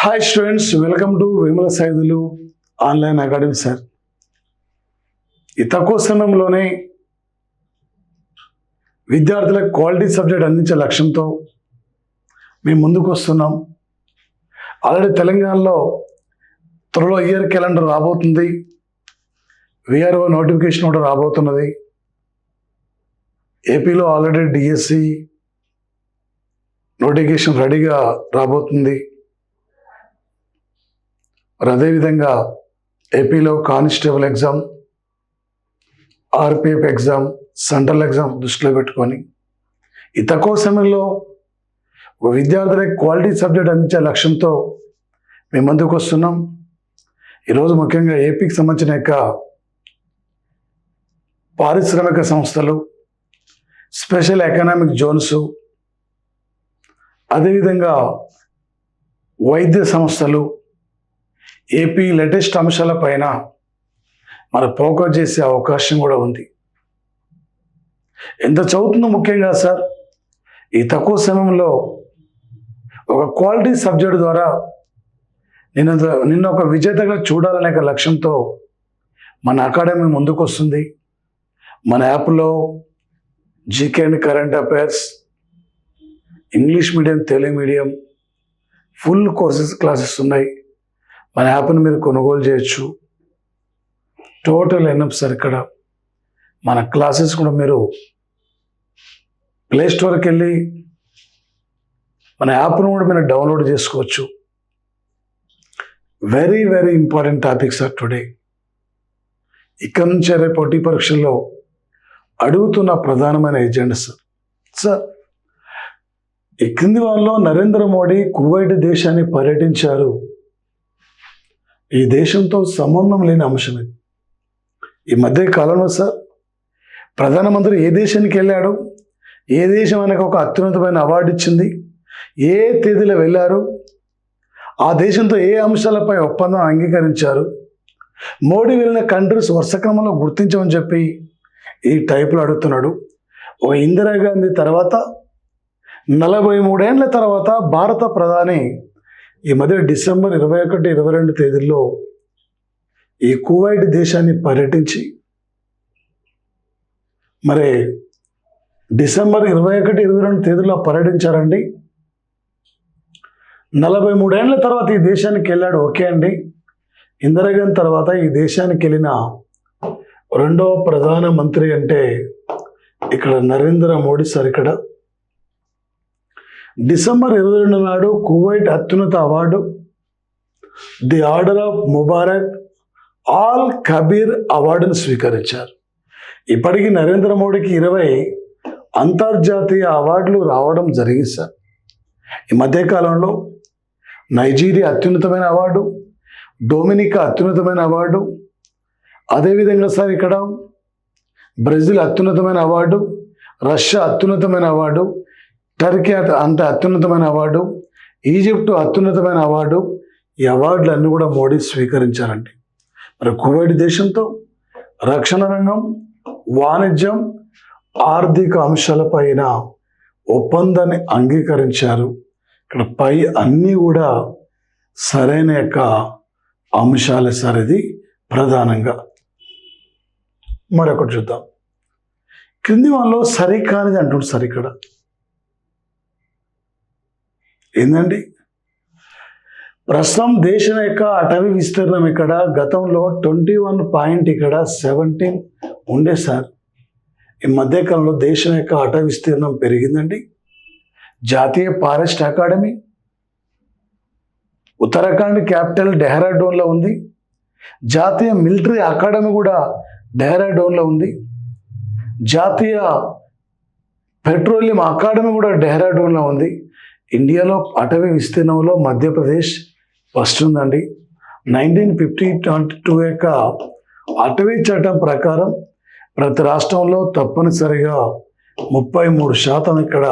Hi students, welcome to Vemula Saidulu online academy. Sir, ఈ తక్కువ సమయంలోనే విద్యార్థులకు క్వాలిటీ సబ్జెక్ట్ అందించే లక్ష్యంతో మేము ముందుకు వస్తున్నాం. ఆల్రెడీ తెలంగాణలో త్వరలో ఇయర్ క్యాలెండర్ రాబోతుంది, విఆర్ఓ నోటిఫికేషన్ కూడా రాబోతున్నది. ఏపీలో ఆల్రెడీ డిఎస్సి నోటిఫికేషన్ రెడీగా రాబోతుంది. మరి అదేవిధంగా ఏపీలో constable exam, RPF exam, central exam దృష్టిలో పెట్టుకొని ఈ తక్కువ సమయంలో విద్యార్థులకు క్వాలిటీ సబ్జెక్ట్ అందించే లక్ష్యంతో మేము ముందుకు వస్తున్నాం. ఈరోజు ముఖ్యంగా ఏపీకి సంబంధించిన యొక్క పారిశ్రామిక సంస్థలు, స్పెషల్ ఎకనామిక్ జోన్స్, అదేవిధంగా వైద్య సంస్థలు, ఏపీ లేటెస్ట్ అంశాలపైన మన ఫోకస్ చేసే అవకాశం కూడా ఉంది. ఎంత చదువుతుందో ముఖ్యంగా సార్, ఈ తక్కువ సమయంలో ఒక క్వాలిటీ సబ్జెక్ట్ ద్వారా నిన్న ఒక విజేతగా చూడాలనే లక్ష్యంతో మన అకాడమీ ముందుకు వస్తుంది. మన యాప్లో GK and current affairs, English medium, Telugu medium full classes ఉన్నాయి. మన యాప్ని మీరు కొనుగోలు చేయొచ్చు. టోటల్ ఎన్ఎఫ్ సార్, ఇక్కడ మన క్లాసెస్ కూడా మీరు ప్లే స్టోర్కి వెళ్ళి మన యాప్ను కూడా మీరు డౌన్లోడ్ చేసుకోవచ్చు. Very very important topic sir today. ఇక్కడ నుంచి రేపు పోటీ పరీక్షల్లో అడుగుతున్న ప్రధానమైన ఎజెండా సార్. ఈ క్రింది వాళ్ళలో నరేంద్ర మోడీ కువైట్ దేశాన్ని పర్యటించారు. ఈ దేశంతో సంబంధం లేని అంశం ఇది. ఈ మధ్య కాలంలో సార్ ప్రధానమంత్రి ఏ దేశానికి వెళ్ళాడు, ఏ దేశం ఆయనకు ఒక అత్యున్నతమైన అవార్డు ఇచ్చింది, ఏ తేదీలో వెళ్ళారు, ఆ దేశంతో ఏ అంశాలపై ఒప్పందం అంగీకరించారు, మోడీ వెళ్ళిన కంట్రీస్ వరుసక్రమంలో గుర్తించమని చెప్పి ఈ టైపులో అడుగుతున్నాడు. ఒక ఇందిరాగాంధీ తర్వాత 43 ఏళ్ల తర్వాత భారత ప్రధాని ఈ మధ్య డిసెంబర్ 21, 22 తేదీల్లో ఈ కువైట్ దేశాన్ని పర్యటించి, మరి డిసెంబర్ 21, 22 తేదీలో పర్యటించారండి. 43 ఏళ్ల తర్వాత ఈ దేశానికి వెళ్ళాడు. ఓకే అండి, ఇందిరాగాంధీ తర్వాత ఈ దేశానికి వెళ్ళిన రెండవ ప్రధానమంత్రి అంటే ఇక్కడ నరేంద్ర మోడీ సార్. ఇక్కడ డిసెంబర్ 22 నాడు కువైట్ అత్యున్నత award the order of Mubarak all Kabir అవార్డును స్వీకరించారు. ఇప్పటికీ నరేంద్ర మోడీకి 20 అంతర్జాతీయ అవార్డులు రావడం జరిగింది సార్. ఈ మధ్యకాలంలో నైజీరియా అత్యున్నతమైన అవార్డు, డొమినికా అత్యున్నతమైన అవార్డు, అదేవిధంగా సార్ ఇక్కడ బ్రెజిల్ అత్యున్నతమైన అవార్డు, రష్యా అత్యున్నతమైన అవార్డు, టర్కీ అత్యున్నతమైన అవార్డు, ఈజిప్ట్ అత్యున్నతమైన అవార్డు. ఈ అవార్డులన్నీ కూడా మోడీ స్వీకరించారండి. మరి కువైట్ దేశంతో రక్షణ రంగం, వాణిజ్యం, ఆర్థిక అంశాలపైన ఒప్పందాన్ని అంగీకరించారు. ఇక్కడ పై అన్నీ కూడా సరైన యొక్క అంశాలే సార్. ఇది ప్రధానంగా. మరొకటి చూద్దాం. క్రింది వాళ్ళలో సరికానిది అంటుంది సార్. ఇక్కడ ఏందండి, ప్రస్తుతం దేశం యొక్క అటవీ విస్తీర్ణం ఇక్కడ గతంలో 21 ఇక్కడ 17 ఉండే సార్. ఈ మధ్యకాలంలో దేశం యొక్క అటవీ విస్తీర్ణం పెరిగిందండి. జాతీయ ఫారెస్ట్ అకాడమీ ఉత్తరాఖండ్ క్యాపిటల్ డెహ్రాడూన్లో ఉంది. జాతీయ మిలిటరీ అకాడమీ కూడా డెహ్రాడూన్లో ఉంది. జాతీయ పెట్రోలియం అకాడమీ కూడా డెహ్రాడూన్లో ఉంది. ఇండియాలో అటవీ విస్తీర్ణంలో మధ్యప్రదేశ్ ఫస్ట్ ఉందండి. 1952 యొక్క అటవీ చట్టం ప్రకారం ప్రతి రాష్ట్రంలో తప్పనిసరిగా 33% ఇక్కడ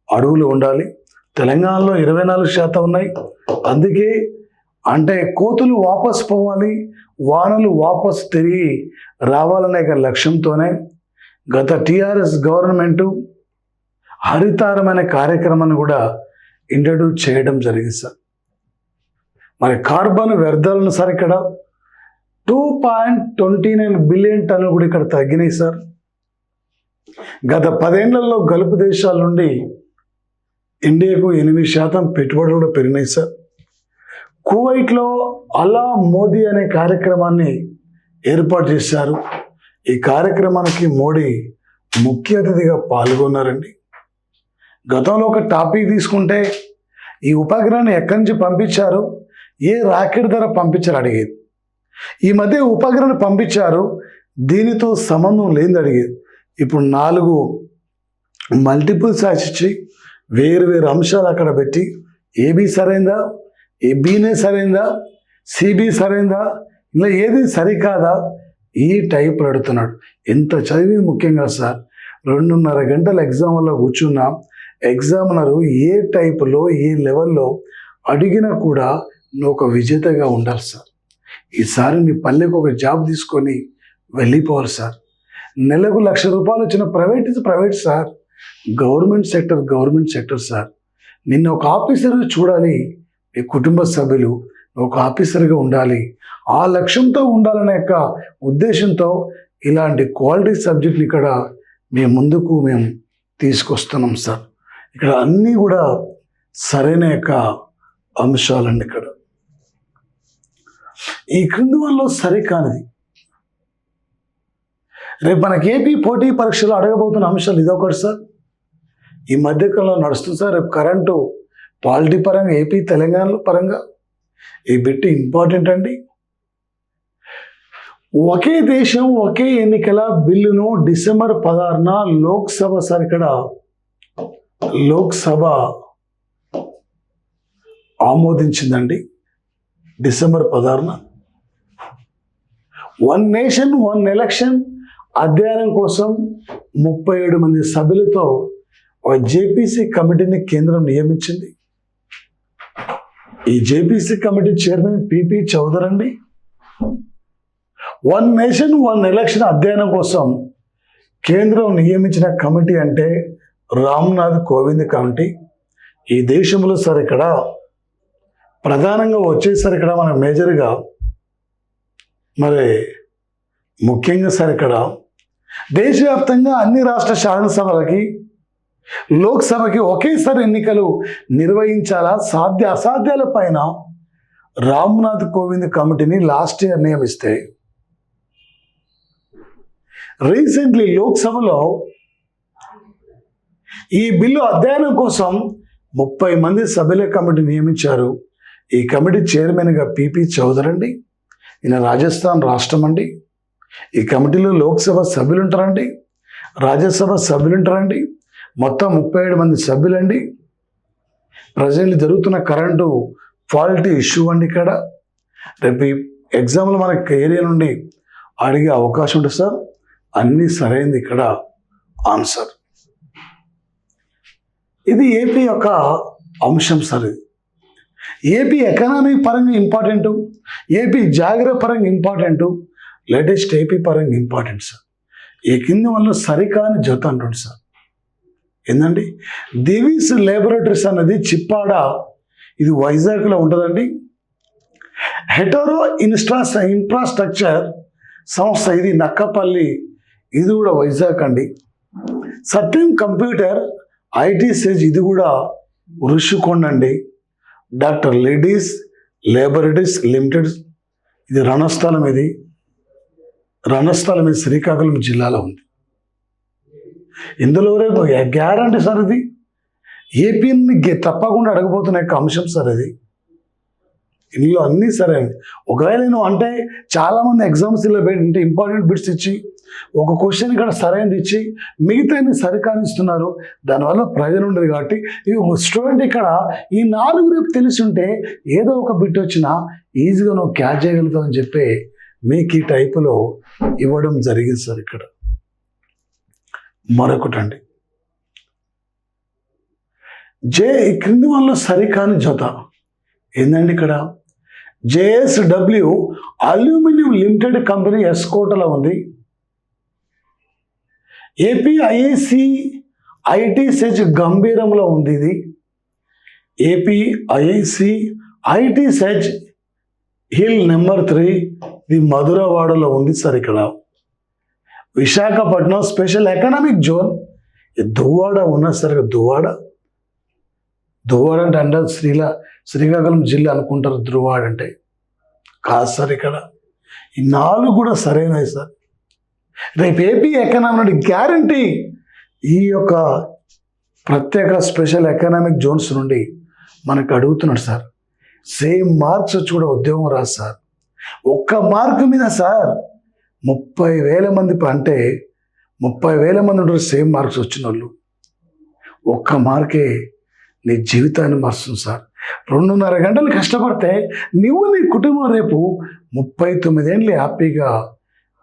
అడవులు ఉండాలి. తెలంగాణలో 24% ఉన్నాయి. అందుకే అంటే కోతులు వాపస్ పోవాలి, వానలు వాపస్ తిరిగి రావాలనే లక్ష్యంతోనే గత టీఆర్ఎస్ గవర్నమెంటు హరితారం అనే కార్యక్రమాన్ని కూడా ఇంట్రడ్యూస్ చేయడం జరిగింది సార్. మరి కార్బన్ వ్యర్థాలను సార్ ఇక్కడ 2.29 బిలియన్ టన్నులు కూడా ఇక్కడ తగ్గినాయి సార్. గత 10 ఏళ్లలో గల్ఫ్ దేశాల నుండి ఇండియాకు 8% పెట్టుబడులు కూడా పెరిగినాయి సార్. కువైట్లో అలా మోదీ అనే కార్యక్రమాన్ని ఏర్పాటు చేశారు. ఈ కార్యక్రమానికి మోడీ ముఖ్య అతిథిగా పాల్గొన్నారండి. గతంలో ఒక టాపిక్ తీసుకుంటే ఈ ఉపగ్రహాన్ని ఎక్కడి నుంచి పంపించారు, ఏ రాకెట్ ద్వారా పంపించారు అడిగేది. ఈ మధ్య ఉపగ్రహాన్ని పంపించారు, దీనితో సంబంధం లేనిది అడిగేది. ఇప్పుడు 4 మల్టిపుల్ చాయిస్ ఇచ్చి వేరు అంశాలు అక్కడ పెట్టి ఏబి సరైందా, ఏబీనే సరైందా, సిబి సరైందా, ఇలా ఏది సరికాదా ఈ టైప్లో అడుగుతున్నాడు. ఎంత చదివి ముఖ్యంగా సార్ 2.5 గంటల ఎగ్జామ్ వల్ల కూర్చున్నా ఎగ్జామినరు ఏ టైపులో ఏ లెవెల్లో అడిగినా కూడా నువ్వు ఒక విజేతగా ఉండాలి సార్. ఈసారి నీ పల్లెకు ఒక జాబ్ తీసుకొని వెళ్ళిపోవాలి సార్. నెలకు ₹1,00,000 వచ్చిన private sir, government sector sir. నిన్న ఒక ఆఫీసర్గా చూడాలి, మీ కుటుంబ సభ్యులు ఒక ఆఫీసర్గా ఉండాలి, ఆ లక్ష్యంతో ఉండాలనే యొక్క ఉద్దేశంతో ఇలాంటి క్వాలిటీ సబ్జెక్టులు ఇక్కడ ముందుకు మేము తీసుకొస్తున్నాం సార్. ఇక్కడ అన్నీ కూడా సరైన యొక్క అంశాలండి. ఇక్కడ ఈ క్రింది వల్ల సరికానిది రేపు మనకి ఏపీ పోటీ పరీక్షలు అడగబోతున్న అంశాలు ఇదొకటి సార్. ఈ మధ్యకాలంలో నడుస్తుంది సార్. రేపు కరెంటు పాలిటీ పరంగా ఏపీ తెలంగాణలో పరంగా ఈ బిట్ ఇంపార్టెంట్ అండి. ఒకే దేశం ఒకే ఎన్నికల బిల్లును డిసెంబర్ 16న లోక్సభ సార్ ఇక్కడ లోక్సభ ఆమోదించిందండి. డిసెంబర్ 16న 1 నేషన్ 1 ఎలక్షన్ అధ్యయనం కోసం 37 మంది సభ్యులతో ఒక జేపీసీ కమిటీని కేంద్రం నియమించింది. ఈ JPC committee chairman PP Chaudhary అండి. 1 నేషన్ 1 ఎలక్షన్ అధ్యయనం కోసం కేంద్రం నియమించిన కమిటీ అంటే రామ్నాథ్ కోవింద్ కమిటీ. ఈ దేశంలో సార్ ఇక్కడ ప్రధానంగా వచ్చేసరి ఇక్కడ మన మేజర్గా మరి ముఖ్యంగా సార్ ఇక్కడ దేశవ్యాప్తంగా అన్ని రాష్ట్ర శాసనసభలకి లోక్సభకి ఒకేసారి ఎన్నికలు నిర్వహించాలా, అసాధ్యాల పైన రామ్నాథ్ కోవింద్ కమిటీని లాస్ట్ ఇయర్ నియమిస్తే రీసెంట్లీ లోక్సభలో ఈ బిల్లు అధ్యయనం కోసం 30 మంది సభ్యుల కమిటీ నియమించారు. ఈ కమిటీ చైర్మన్గా పిపి చౌదరి అండి. ఈయన రాజస్థాన్ రాష్ట్రం అండి. ఈ కమిటీలో లోక్సభ సభ్యులు ఉంటారండి, రాజ్యసభ సభ్యులు ఉంటారండి. మొత్తం 37 మంది సభ్యులండి. ప్రజెంట్ జరుగుతున్న కరెంటు క్వాలిటీ ఇష్యూ అండి. ఇక్కడ రేపు ఈ ఎగ్జామ్లో మనకి ఏరియా నుండి అడిగే అవకాశం ఉంటుంది సార్. అన్నీ సరైనది ఇక్కడ ఆన్సర్. ఇది ఏపీ యొక్క అంశం సార్. ఇది ఏపీ ఎకనామిక్ పరంగా ఇంపార్టెంటు, ఏపీ జాగ్రత్త పరంగా ఇంపార్టెంటు, లేటెస్ట్ ఏపీ పరంగా ఇంపార్టెంట్ సార్. ఈ కింది వల్ల సరికాని జత అంటుంది సార్. ఏంటండి దివీస్ ల్యాబొరేటరీస్ అన్నది చిప్పాడ, ఇది వైజాగ్లో ఉంటుందండి. హెటరో ఇన్ఫ్రాస్ట్రక్చర్ సంస్థ ఇది నక్కపల్లి, ఇది కూడా వైజాగ్ అండి. సత్యం కంప్యూటర్ ఐటీ సేజ్ ఇది కూడా ఋషికొండ అండి. డాక్టర్ లేడీస్ ల్యాబొరేటరీస్ లిమిటెడ్ ఇది రణస్థలం, ఇది శ్రీకాకుళం జిల్లాలో ఉంది. ఇందులో రేపు గ్యారంటీ సార్ ఇది ఏపీని తప్పకుండా అడగబోతున్న యొక్క అంశం సార్. ఇది ఇందులో అన్నీ సరే. ఒకవేళ నేను అంటే చాలామంది ఎగ్జామ్స్లో అంటే ఇంపార్టెంట్ బిట్స్ ఇచ్చి ఒక క్వశ్చన్ ఇక్కడ సరైనది ఇచ్చి మిగతా సరికానిస్తున్నారు. దానివల్ల ప్రయోజనం ఉండదు. కాబట్టి స్టూడెంట్ ఇక్కడ ఈ 4 రేపు తెలిసి ఉంటే ఏదో ఒక బిట్ వచ్చినా ఈజీగా నువ్వు క్యాచ్ చేయగలుగుతావు అని చెప్పి మీకు ఈ టైపులో ఇవ్వడం జరిగింది సార్. ఇక్కడ మరొకటండి ఈ క్రింది వల్ల సరికాని జత ఏందండి. ఇక్కడ JSW అల్యూమినియం లిమిటెడ్ కంపెనీ ఎస్కోటలో ఉంది. APIIC ఐటీ సెజ్ గంభీరంలో ఉంది. ఇది APIIC IT SEZ hill number 3 ఇది మధురవాడలో ఉంది సార్. ఇక్కడ Visakhapatnam special economic zone. Duvvada ఉన్నది సార్. దువ్వాడ అంటే అంటారు శ్రీకాకుళం జిల్లా అనుకుంటారు. దువ్వాడ అంటే కాదు సార్. ఇక్కడ ఈ 4 కూడా సరైనవి సార్. రేపు ఏపీ ఎకనామీ గ్యారంటీ ఈ యొక్క ప్రత్యేక స్పెషల్ ఎకనామిక్ జోన్స్ నుండి మనకు అడుగుతున్నాడు సార్. సేమ్ మార్క్స్ వచ్చి కూడా ఉద్యోగం రాదు సార్. ఒక్క మార్కు మీద సార్ 30,000 మంది అంటే 30,000 మంది ఉంటారు సేమ్ మార్క్స్ వచ్చిన వాళ్ళు. ఒక్క మార్కే నీ జీవితాన్ని మారుస్తుంది సార్. 2.5 గంటలు కష్టపడితే నువ్వు నీ కుటుంబం రేపు 39 ఏళ్ళు హ్యాపీగా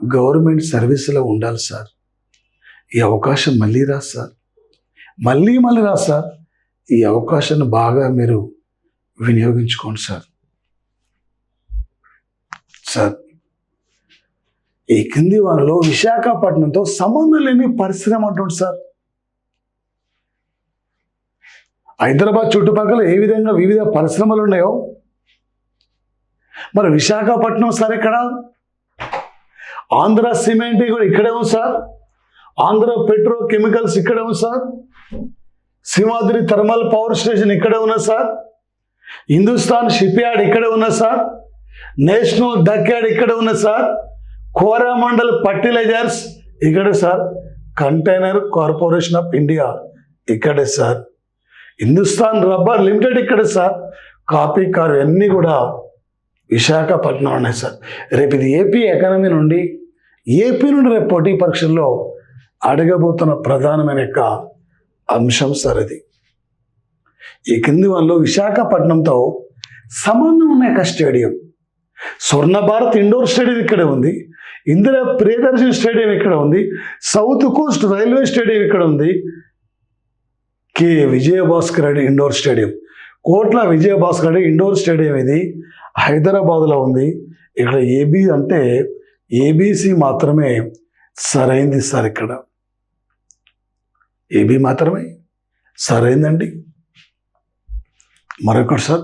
గవర్నమెంట్ సర్వీసులో ఉండాలి సార్. ఈ అవకాశం మళ్ళీ రాదు సార్. మళ్ళీ రాదు సార్. ఈ అవకాశాన్ని బాగా మీరు వినియోగించుకోండి సార్. సార్, ఈ కింది వారిలో విశాఖపట్నంతో సంబంధం లేని పరిశ్రమ అంటుంది సార్. హైదరాబాద్ చుట్టుపక్కల ఏ విధంగా వివిధ పరిశ్రమలు ఉన్నాయో మరి విశాఖపట్నం సార్ ఇక్కడ ఆంధ్ర సిమెంట్ కూడా ఇక్కడే ఉంది సార్. ఆంధ్ర పెట్రో కెమికల్స్ ఇక్కడే ఉంది sir. Simhadri thermal power station ఇక్కడే ఉన్నది సార్. హిందుస్థాన్ షిప్ యార్డ్ ఇక్కడే ఉన్నది సార్. నేషనల్ డక్ యార్డ్ ఇక్కడే ఉన్నది సార్. కోరామండల్ ఫర్టిలైజర్స్ ఇక్కడే sir. Container corporation of India ఇక్కడే సార్. హిందుస్థాన్ రబ్బర్ లిమిటెడ్ ఇక్కడే సార్. కాపీ కారు అన్నీ కూడా విశాఖపట్నం ఉన్నాయి సార్. రేపు ఇది ఏపీ ఎకానమీ నుండి రేపు పోటీ పరీక్షల్లో అడగబోతున్న ప్రధానమైన యొక్క అంశం సార్ ఇది. ఈ కింది వాళ్ళు విశాఖపట్నంతో సంబంధం ఉన్న యొక్క స్టేడియం స్వర్ణ భారత్ ఇండోర్ స్టేడియం ఇక్కడే ఉంది. ఇందిరా ప్రియదర్శిని స్టేడియం ఇక్కడ ఉంది. సౌత్ కోస్ట్ రైల్వే స్టేడియం ఇక్కడ ఉంది. K Vijayabhaskar Reddy indoor stadium, Kotla Vijayabhaskar Reddy indoor stadium ఇది హైదరాబాద్లో ఉంది. ఇక్కడ ఏబీ అంటే ఏబీసీ మాత్రమే సరైంది సార్. ఇక్కడ ఏబీ మాత్రమే సరైందండి. మరొకటి సార్,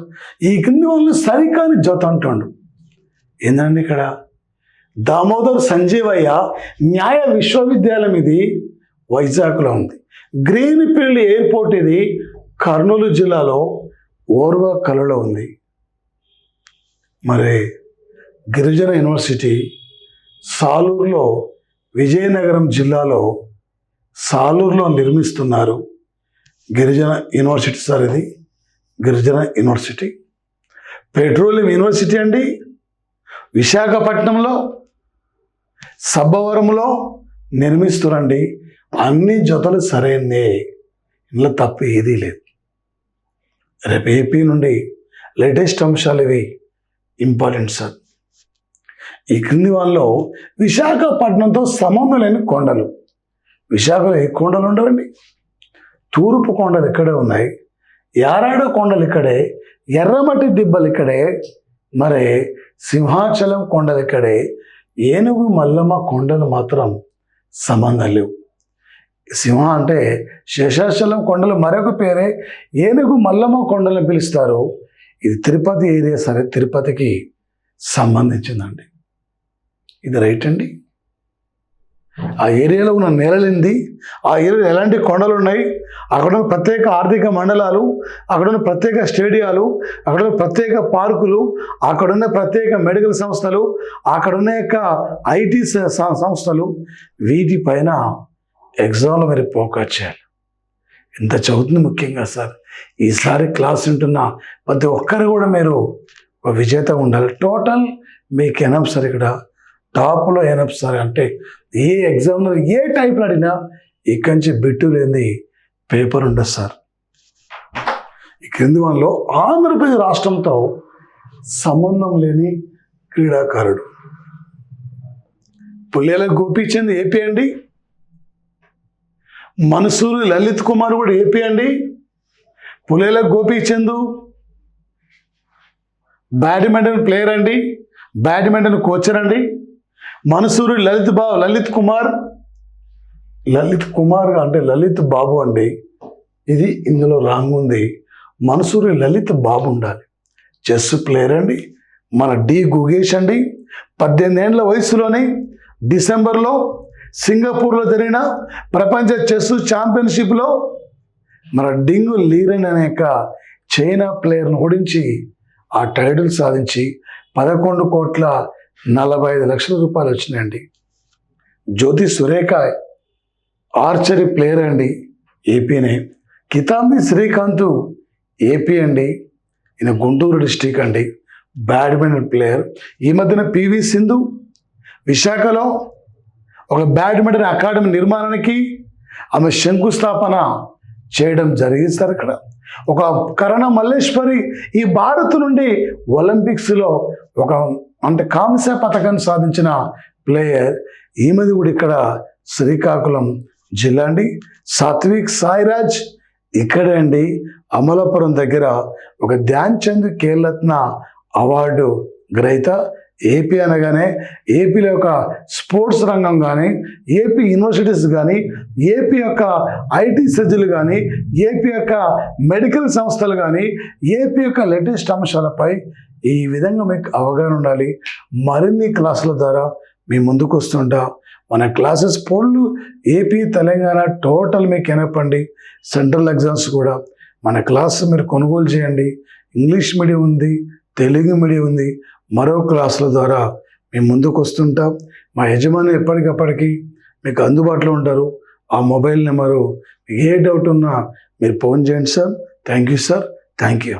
ఈ కింది వాళ్ళు సరికాని జత అంటాడు. ఏందండి ఇక్కడ దామోదర్ సంజీవయ్య న్యాయ విశ్వవిద్యాలయం ఇది వైజాగ్లో ఉంది. గ్రీన్ఫీల్డ్ ఎయిర్పోర్ట్ ఇది కర్నూలు జిల్లాలో ఓర్వకల్లో ఉంది. మరి గిరిజన యూనివర్సిటీ సాలూరులో విజయనగరం జిల్లాలో సాలూరులో నిర్మిస్తున్నారు. గిరిజన యూనివర్సిటీ సార్ ఇది గిరిజన యూనివర్సిటీ. పెట్రోలియం యూనివర్సిటీ అండి విశాఖపట్నంలో సబ్బవరంలో నిర్మిస్తురండి. అన్ని జతలు సరైనదే, ఇందులో తప్పు ఏదీ లేదు. రేపు ఏపీ నుండి లేటెస్ట్ అంశాలు ఇవి ఇంపార్టెంట్ సార్. ఈ క్రింది వాళ్ళలో విశాఖపట్నంతో సంబంధం లేని కొండలు. విశాఖలో ఏ కొండలు ఉండవండి. తూర్పు కొండలు ఇక్కడే ఉన్నాయి, యారాడ కొండలు ఇక్కడే, ఎర్రమట్టి దిబ్బలు ఇక్కడే, మరి సింహాచలం కొండలు ఇక్కడే, ఏనుగు మల్లమ్మ కొండలు మాత్రం సంబంధం లేవు. సింహ అంటే శేషాచలం కొండలు మరొక పేరే ఏనుగు మల్లమ్మ కొండలను పిలుస్తారు. ఇది తిరుపతి ఏరియా సరే, తిరుపతికి సంబంధించిందండి. ఇది రైట్ అండి. ఆ ఏరియాలో ఉన్న నేలలింది, ఆ ఏరియాలో ఎలాంటి కొండలు ఉన్నాయి, అక్కడ ఉన్న ప్రత్యేక ఆర్థిక మండలాలు, అక్కడ ఉన్న ప్రత్యేక స్టేడియాలు, అక్కడ ఉన్న ప్రత్యేక పార్కులు, అక్కడ ఉన్న ప్రత్యేక మెడికల్ సంస్థలు, అక్కడ ఉన్న యొక్క ఐటీ సంస్థలు, వీటిపైన ఎగ్జామ్లో మీరు ఫోకస్ చేయాలి. ఇంత చదువుతుంది ముఖ్యంగా సార్. ఈసారి క్లాస్ ఉంటున్న ప్రతి ఒక్కరు కూడా మీరు ఒక విజేత ఉండాలి. టోటల్ మీకు ఎనఫ్ సార్. ఇక్కడ టాప్లో ఎనఫ్ సార్. అంటే ఏ ఎగ్జామ్లో ఏ టైప్లో అడిగినా ఇక్కడి నుంచి బిట్టు లేని పేపర్ ఉండదు సార్. ఈ క్రింది వాళ్ళలో ఆంధ్రప్రదేశ్ రాష్ట్రంతో సంబంధం లేని క్రీడాకారుడు పుల్లేల గోపీచంద్ ఏపీ అండి. మనసూరి లలిత్ కుమార్ కూడా ఏపీ అండి. పుల్లేల గోపీచంద్ బ్యాడ్మింటన్ ప్లేయర్ అండి, బ్యాడ్మింటన్ కోచర్ అండి. మనసూరి లలిత్ కుమార్ అంటే లలిత్ బాబు అండి. ఇది ఇందులో రాంగ్ ఉంది. మనసూరి లలిత్ బాబు ఉండాలి. చెస్ ప్లేయర్ అండి, మన డి గుగేష్ అండి 18 ఏళ్ల వయసులోనే డిసెంబర్లో సింగపూర్లో జరిగిన ప్రపంచ చెస్ ఛాంపియన్షిప్లో మన డింగు లీరెన్ అనే చైనా ప్లేయర్ను ఓడించి ఆ టైటిల్ సాధించి 11,45,00,000 వచ్చినాయండి. జ్యోతి సురేఖ ఆర్చరీ ప్లేయర్ అండి, ఏపీనే. కితాంబి శ్రీకాంత్ ఏపీ అండి, ఈయన గుంటూరు డిస్టిక్ అండి, బ్యాడ్మింటన్ ప్లేయర్. ఈ మధ్యన పివి సింధు విశాఖలో ఒక బ్యాడ్మింటన్ అకాడమీ నిర్మాణానికి ఆమె శంకుస్థాపన చేయడం జరిగింది సార్. అక్కడ ఒక కరణ మల్లేశ్వరి ఈ భారత్ నుండి ఒలింపిక్స్లో ఒక కాంస్య పథకాన్ని సాధించిన ప్లేయర్. ఈమెది కూడా ఇక్కడ శ్రీకాకుళం జిల్లా అండి. సాత్విక్ సాయిరాజ్ ఇక్కడే అండి, అమలాపురం దగ్గర ఒక ధ్యాన్ చంద్ ఖేల్రత్న అవార్డు గ్రహీత. ఏపీ అనగానే ఏపీలో యొక్క స్పోర్ట్స్ రంగం కానీ, ఏపీ యూనివర్సిటీస్ కానీ, ఏపీ యొక్క ఐటీ సెజ్లు కానీ, ఏపీ యొక్క మెడికల్ సంస్థలు కానీ, ఏపీ యొక్క లేటెస్ట్ అంశాలపై ఈ విధంగా మీకు అవగాహన ఉండాలి. మరిన్ని క్లాసుల ద్వారా మీ ముందుకు వస్తుంటా. మన క్లాసెస్ పోళ్ళు ఏపీ తెలంగాణ టోటల్ మీకు ఎనపండి. సెంట్రల్ ఎగ్జామ్స్ కూడా మన క్లాస్ మీరు కొనుగోలు చేయండి. ఇంగ్లీష్ మీడియం ఉంది, తెలుగు మీడియం ఉంది. మరో క్లాసుల ద్వారా మేము ముందుకు వస్తుంటాం. మా యజమాని ఎప్పటికప్పటికి మీకు అందుబాటులో ఉంటారు. ఆ మొబైల్ నెంబరు ఏ డౌట్ ఉన్నా మీరు ఫోన్ చేయండి sir. Thank you sir. Thank you.